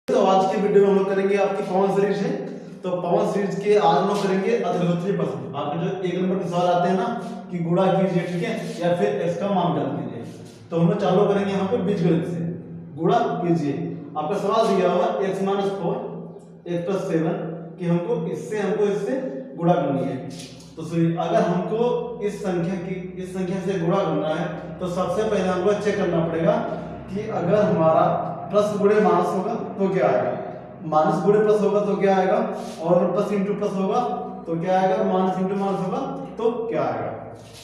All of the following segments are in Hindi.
तो आज की वीडियो में हम लोग करेंगे आपकी पवन सीरीज है। तो पवन सीरीज के आज हम लोग करेंगे अद्वितीय प्रश्न। आपके जो एक नंबर के सवाल आते हैं ना कि गुणा कीजिए, ठीक है, या फिर x का मान ज्ञात कीजिए, तो हम लोग चालू करेंगे यहाँ पे बीजगणित से। गुणा कीजिए, आपका सवाल दिया हुआ x - 4 x + 7 कि हमको इससे गुणा करनी है। तो अगर हमको इस संख्या से गुणा करना है तो सबसे पहले हमको चेक करना पड़ेगा कि अगर हमारा प्लस गुणे माइनस होगा तो क्या आएगा, माइनस गुणे प्लस होगा तो क्या आएगा, और प्लस इंटू प्लस होगा तो क्या आएगा, माइनस इंटू माइनस होगा तो क्या आएगा।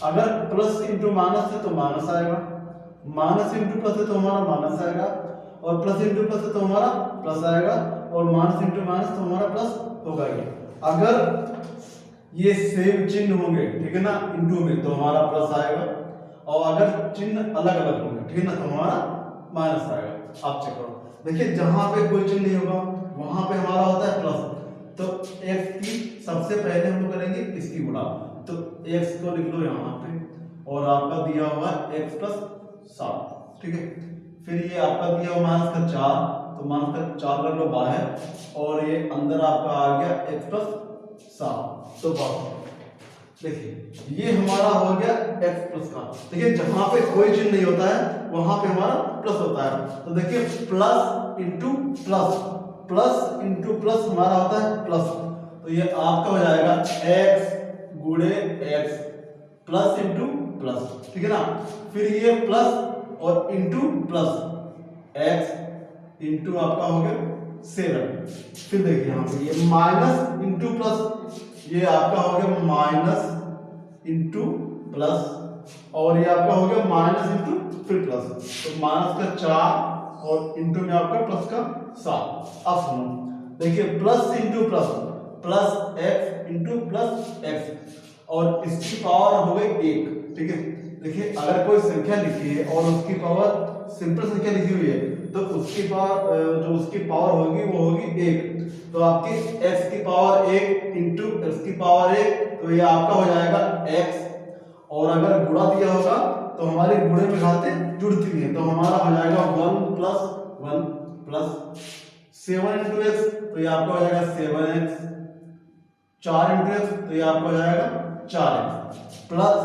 अगर प्लस इंटू माइनस है तो माइनस आएगा, माइनस इंटू प्लस है तो हमारा माइनस आएगा, और प्लस इंटू प्लस है तो हमारा प्लस आएगा, और माइनस इंटू माइनस तो हमारा प्लस होगा ही। अगर ये सेम चिन्ह होंगे, ठीक है ना, इंटू में, तो हमारा प्लस आएगा, और अगर चिन्ह अलग अलग होंगे, ठीक है ना, तो हमारा माइनस आएगा। आप चेक करो, देखिए जहां पे कोई चिन्ह नहीं होगा वहां पे हमारा होता है प्लस। तो x की सबसे पहले हम लोग करेंगे इसकी गुणा, तो x को लिख लो यहाँ पे, और आपका दिया हुआ x + 7, ठीक है। फिर ये आपका दिया हुआ माइनस का 4, तो माइनस का 4 रख लो बाहर, और ये अंदर आपका आ गया x + 7। तो बस देखिए ये हमारा हो गया x+ का। देखिए जहां पे कोई चिन्ह नहीं होता है वहां पे हमारा प्लस होता है। तो देखिए plus into plus, plus into plus हमारा होता है प्लस। तो ये आपका हो जाएगा x गुणे x प्लस इंटू प्लस, ठीक है ना। फिर ये प्लस और इंटू प्लस x इंटू आपका हो गया 7। फिर देखिए यहाँ पे ये माइनस इंटू प्लस, ये आपका हो गया माइनस इंटू प्लस, और ये आपका हो गया माइनस इंटू फिर प्लस। तो माइनस का 4 और इंटू में आपका प्लस का 7। अब सुनो, देखिए plus into plus, plus x into plus x, और इसकी पावर हो गई 1, ठीक है। देखिए अगर कोई संख्या लिखी है और उसकी पावर सिंपल संख्या लिखी हुई है तो उसकी पावर जो उसकी पावर होगी वो होगी 1। तो आपकी x की पावर 1 इंटू x की पावर 1, तो ये आपका हो जाएगा x। और अगर गुणा दिया होगा तो हमारी गुणे में घातें जुड़ती हैं, तो हमारा हो जाएगा 1 + 1 प्लस 7 इंटू x, तो ये आपका हो जाएगा 7x, 4 इंटू x, तो ये आपका हो जाएगा 4x, plus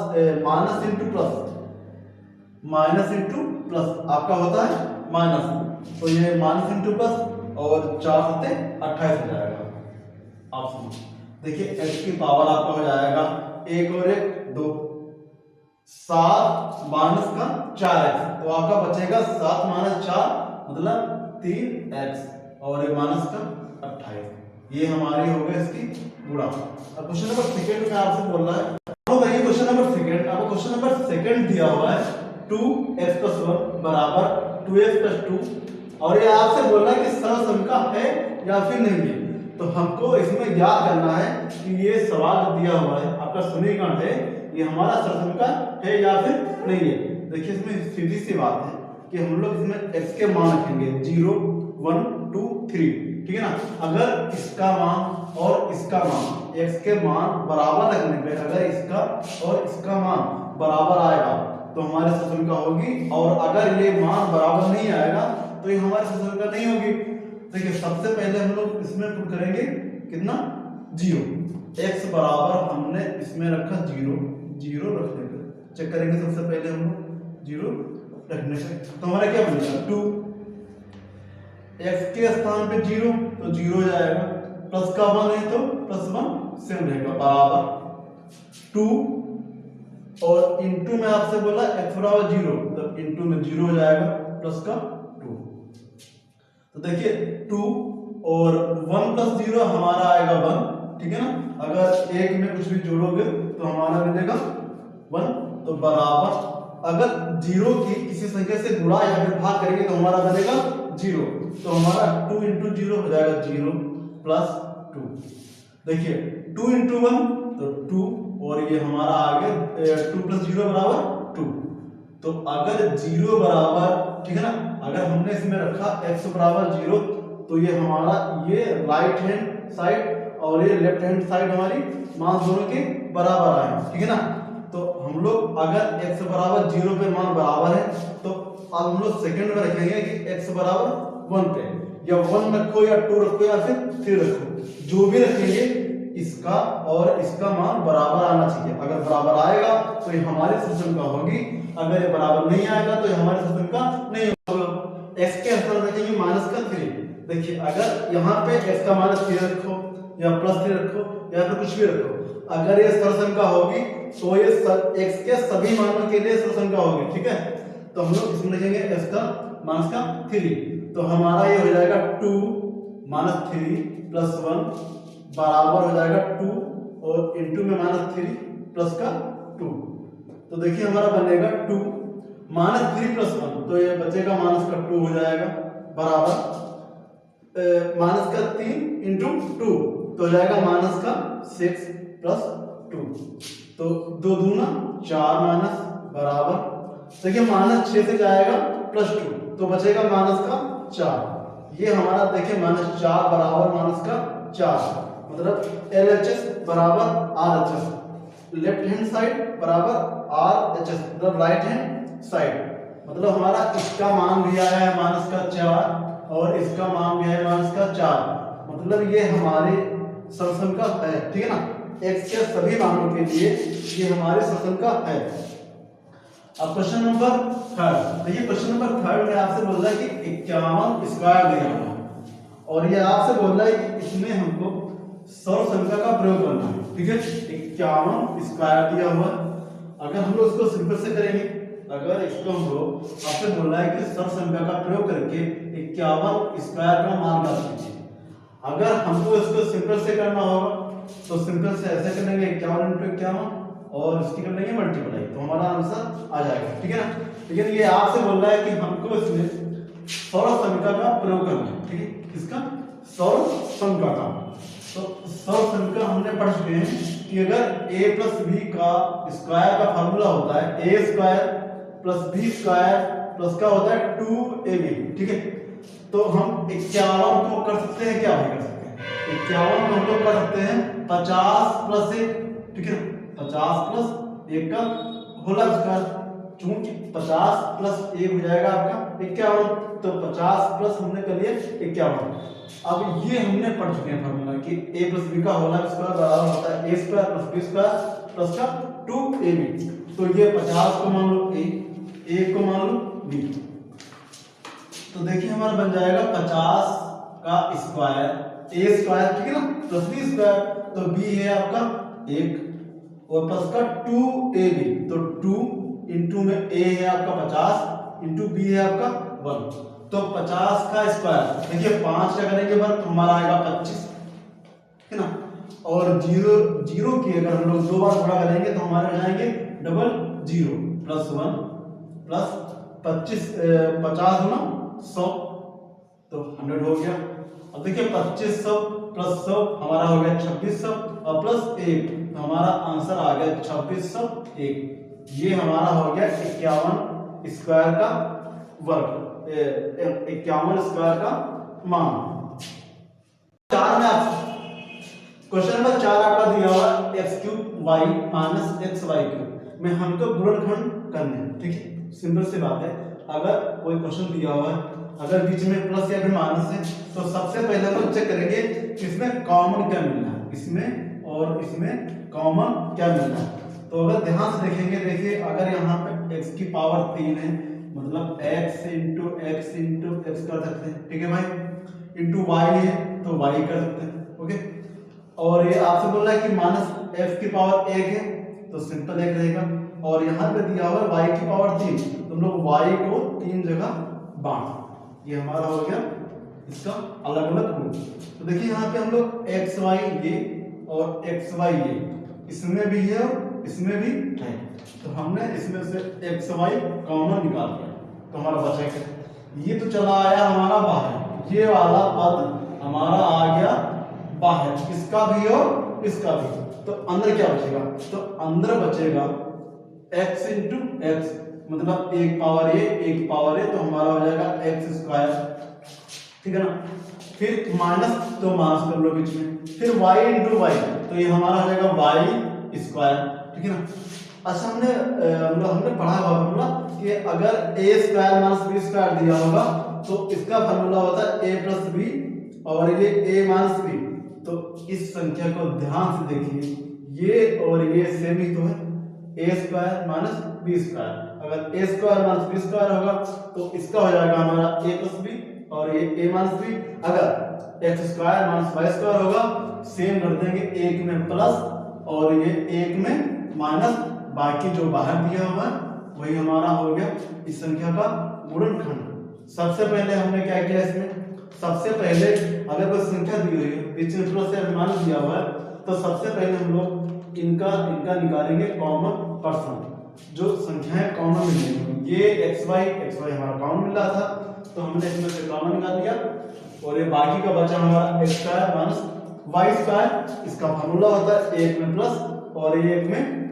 minus into plus, minus into plus आपका होता है माइनस, तो ये माइनस इंटू प्लस, और 4 से 28 हो जाएगा। आप समझ, देखिए x की पावर आपका हो जाएगा 1 और 1 2, 7 माइनस का 4x, तो आपका बचेगा 7 - 4 मतलब 3x, और ये माइनस का 28। ये हमारी हो गई इसकी गुणा। अब क्वेश्चन नंबर सेकंड में आपसे बोल रहा है, तो कहिए क्वेश्चन नंबर सेकंड, आपको क्वेश्चन नंबर सेकंड दिया हुआ है 2x + 1 बराबर 2x + 2, और ये आपसे बोल रहा है कि सरलसंख्या है या फिर नहीं है। तो हमको इसमें याद करना है कि ये सवाल दिया हुआ है आपका समीकरण है, ये हमारा सरलसंख्या है या फिर नहीं है। देखिए इसमें सीधी सी बात है कि हम लोग इसमें x के मान रखेंगे 0 1 2 3, ठीक है ना। अगर इसका मान और इसका मान, x के मान बराबर रखने पे अगर इसका और इसका मान बराबर आएगा तो हमारी सरलसंख्या होगी, और अगर ये मान बराबर नहीं आएगा तो ये हमारी सरलसंख्या नहीं होगी। देखिए सबसे पहले हम लोग इसमें पुट करेंगे कितना 0, x बराबर हमने इसमें रखा 0, 0 रखने पे चेक करेंगे सबसे पहले हम लोग 0 रखने से, तो हमारा क्या बनेगा 2, x के स्थान पे 0 तो 0 हो जाएगा, प्लस का 1 है तो +1 सेम रहेगा बराबर 2, और इंटू में आपसे बोला x बराबर 0, तो इंटू में 0 हो जाएगा प्लस का 2। तो देखिए 2 और 1 + 0 हमारा आएगा 1, ठीक है ना। अगर एक में कुछ भी जोड़ोगे तो हमारा मिलेगा 1, तो बराबर अगर 0 की किसी संख्या से गुणा या फिर भाग करेंगे तो हमारा बनेगा 0, तो हमारा 2 × 0 हो जाएगा 0 + 2। देखिए 2 × 1 तो 2, और ये हमारा आ गया 2 + 0 बराबर 2। तो अगर 0 बराबर, ठीक है ना, अगर हमने इसमें रखा x बराबर 0 तो ये हमारा ये राइट हैंड साइड और ये लेफ्ट हैंड साइड हमारी मान दोनों के बराबर आए, ठीक है ना। तो हम लोग अगर x बराबर 0 पे मान बराबर है तो अब हम लोग सेकंड में रखेंगे कि x बराबर 1 पे, या 1 रखो या 2 रखो या फिर 3 रखो, जो भी रखेंगे इसका और इसका मान बराबर आना चाहिए। अगर बराबर आएगा तो ये हमारे सिस्टम का होगी, अगर ये बराबर नहीं आएगा तो ये हमारे सिस्टम का नहीं होगा। x के स्थान रखेंगे -3। देखिए अगर यहाँ पे x का -3 रखो या +3 रखो या फिर कुछ भी रखो, अगर ये सरसंख्या होगी तो ये x के सभी मानों के लिए सरसंख्या होगी, ठीक है। तो हम लोग इसमें लिखेंगे x का -3, तो हमारा ये हो जाएगा 2 -3 + 1 बराबर हो जाएगा 2 और इनटू में -3 प्लस का 2। तो देखिए हमारा बनेगा 2 -3 + 1, तो ये बचेगा -2 हो जाएगा बराबर -3 × 2, तो हो जाएगा -6 + 2, तो 2 दूना 4 बराबर, देखिए -6 से जाएगा +2, तो बचेगा -4। ये हमारा देखिए -4 बराबर -4, मतलब LHS बराबर RHS, लेफ्ट हैंड साइड बराबर RHS, मतलब राइट हैंड साइड, मतलब हमारा इसका मान भी आया है -4 और इसका मान भी है -4, मतलब ये हमारे सरसंख्या है, ठीक है ना। x के सभी मानों के लिए ये हमारे सरसंख्या है। अब क्वेश्चन नंबर 3, देखिए क्वेश्चन नंबर 3 में आपसे बोल रहा है कि 51 स्क्वायर दिया हुआ है और ये आपसे बोल रहा है कि इसमें हमको सौर संख्या का प्रयोग करना है, ठीक है। 51 स्क्वायर दिया हुआ है, अगर हम लोग इसको सिंपल से करेंगे, अगर इसको हम लोग आपसे बोल रहा है कि सौर संख्या का प्रयोग करके 51 स्क्वायर का मान ज्ञात कीजिए। अगर हमको इसको सिंपल से करना होगा तो सिंपल से ऐसे करेंगे 51 × 51 और इसकी कर लेंगे मल्टीप्लाई, तो हमारा आंसर आ जाएगा, ठीक है ना। लेकिन ये आपसे बोल रहा है कि हमको इसमें सौर संख्या का प्रयोग करना है, ठीक है, किसका, सौर संख्या का। तो सौर संख्या हमने पढ़ चुके हैं कि अगर a + b का स्क्वायर का फार्मूला होता है a² + b² प्लस का होता है 2ab, ठीक है। तो हम 51 को कर सकते हैं, क्या कर सकते हैं 51 को हम लोग कर सकते हैं 50 + 1, ठीक है, 50 + 1 का होल स्क्वायर, चूंकि 50 + 1 हो जाएगा आपका 51, तो 50 प्लस हमने कर लिया 51। अब ये हमने पढ़ चुके हैं फार्मूला कि a + b का होल स्क्वायर बराबर होता है a² + b² प्लस का 2ab, तो ये 50 को मान लो a को मान लो b, तो देखिए हमारा बन जाएगा 50 का स्क्वायर a², ठीक है ना, प्लस b², तो b है आपका 1 और प्लस का 2ab, तो 2 इंटू में a है आपका 50 इंटू b है आपका 1, तो 50 का स्क्वायर देखिए 5 का करेंगे वर्ग तो हमारा आएगा 25, है ना, और 0 की अगर हम लोग 2 बार गुणा करेंगे तो हमारे हो जाएंगे 00 + 1 प्लस 25 50 गुना 100, तो 100 हो गया। अब देखिए 2500 + 100 हमारा हो गया 2600 और प्लस 1, तो हमारा आंसर आ गया 2601। ये हमारा हो गया 51 स्क्वायर का वर्ग, 51 स्क्वायर का मान। 4 में आप क्वेश्चन नंबर 4 आपका दिया हुआ x³ y - xy³ में हमको गुणनखंड करने हैं, ठीक है, सिंपल सी बात है। अगर कोई क्वेश्चन दिया हुआ है, अगर बीच में प्लस या फिर माइनस है, तो सबसे पहले हम चेक करेंगे कि इसमें कॉमन क्या मिलना है, इसमें और इसमें कॉमन क्या मिलना है। तो अगर ध्यान से देखेंगे, देखिए अगर यहाँ पे x की पावर 3 है, मतलब x × x कर सकते हैं, ठीक है भाई, इंटू y है तो y कर सकते हैं, ओके। और ये आपसे बोल रहा है कि -f की पावर 1 है, तो सिंपल 1 रहेगा, और यहाँ पे दिया हुआ y की पावर 3, तो हम लोग y को 3 जगह बांट, ये हमारा हो गया इसका अलग अलग रूप। तो देखिए यहाँ पे हम लोग xy ये और xy ये, इसमें भी है और इसमें भी है, तो हमने इसमें से xy कॉमन निकाल दिया, तो हमारा बचा क्या, ये तो चला आया हमारा बाहर, ये वाला पद हमारा आ गया बाहर, इसका भी और इसका भी, तो अंदर क्या बचेगा, तो अंदर बचेगा x × x, मतलब 1 पावर a, तो हमारा हो जाएगा x², ठीक है ना। फिर माइनस, तो माइनस कर लो बीच में, फिर y × y, तो ये हमारा हो जाएगा y², ठीक है ना। अच्छा हमने पढ़ा हुआ फॉर्मूला कि अगर a² - b² दिया होगा तो इसका फार्मूला होता है a प्लस बी और ये a माइनस बी। तो इस संख्या को ध्यान से देखिए, ये और ये सेम ही तो है, a square minus B square. अगर a square minus B square होगा तो इसका हो जाएगा हमारा a प्लस बी और ये a माइनस बी। अगर x square minus Y square होगा, सेम कर देंगे, एक में प्लस और ये एक में माइनस, बाकी जो बाहर दिया हुआ है वही हमारा हो गया इस संख्या का गुणनखंड। सबसे पहले हमने क्या किया इसमें, सबसे पहले अगर कोई संख्या दी हुई है बीच में प्लस या माइनस दिया हुआ है तो सबसे पहले हम लोग इनका निकालेंगे कॉमन पर्सन, जो संख्याएं कॉमन मिलेंगी। ये एक्स वाई हमारा कॉमन मिल रहा था तो हमने इसमें से कॉमन निकाल दिया और ये बाकी का बचा हमारा X square minus Y square. इसका फार्मूला होता है एक में प्लस और ये एक में